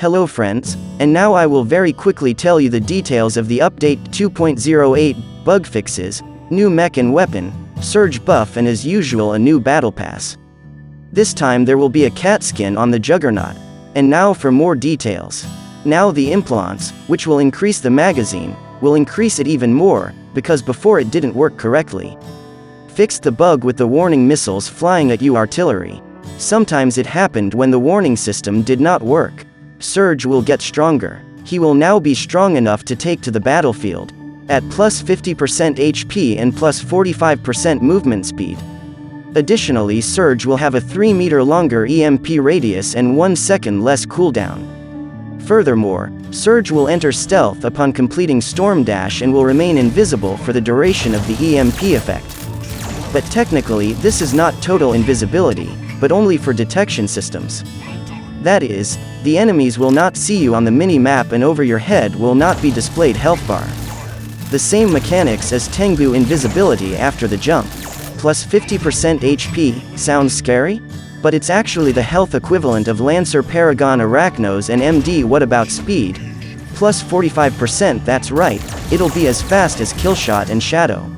Hello friends, and now I will very quickly tell you the details of the update 2.08, bug fixes, new mech and weapon, surge buff and as usual a new battle pass. This time there will be a cat skin on the Juggernaut. And now for more details. Now the implants, which will increase the magazine, will increase it even more, because before it didn't work correctly. Fixed the bug with the warning missiles flying at you artillery. Sometimes it happened when the warning system did not work. Surge will get stronger. He will now be strong enough to take to the battlefield, at plus 50% HP and plus 45% movement speed. Additionally, Surge will have a 3-meter longer EMP radius and 1 second less cooldown. Furthermore, Surge will enter stealth upon completing Storm Dash and will remain invisible for the duration of the EMP effect. But technically, this is not total invisibility, but only for detection systems. That is, the enemies will not see you on the mini-map and over your head will not be displayed health bar. The same mechanics as Tengu invisibility after the jump. Plus 50% HP, sounds scary? But it's actually the health equivalent of Lancer Paragon Arachnos and MD. What about speed? Plus 45%, that's right, it'll be as fast as Killshot and Shadow.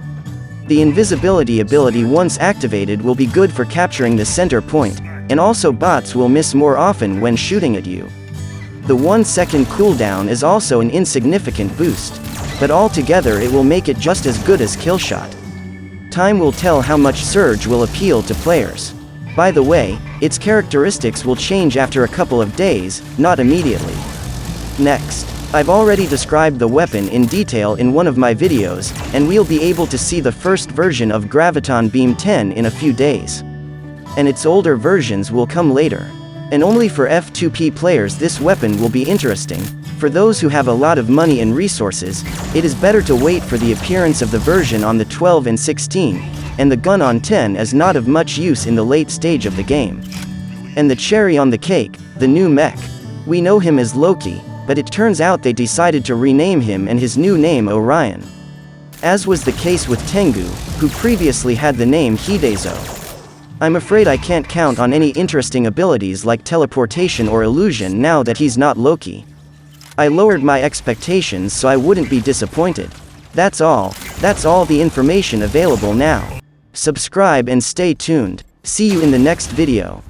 The invisibility ability once activated will be good for capturing the center point, and also bots will miss more often when shooting at you. The 1 second cooldown is also an insignificant boost, but altogether it will make it just as good as Killshot. Time will tell how much Surge will appeal to players. By the way, its characteristics will change after a couple of days, not immediately. Next, I've already described the weapon in detail in one of my videos, and we'll be able to see the first version of Graviton Beam 10 in a few days. And its older versions will come later. And only for F2P players this weapon will be interesting. For those who have a lot of money and resources, it is better to wait for the appearance of the version on the 12 and 16, and the gun on 10 is not of much use in the late stage of the game. And the cherry on the cake, the new mech. We know him as Loki, but it turns out they decided to rename him and his new name Orion. As was the case with Tengu, who previously had the name Hidezo. I'm afraid I can't count on any interesting abilities like teleportation or illusion now that he's not Loki. I lowered my expectations so I wouldn't be disappointed. That's all the information available now. Subscribe and stay tuned. See you in the next video.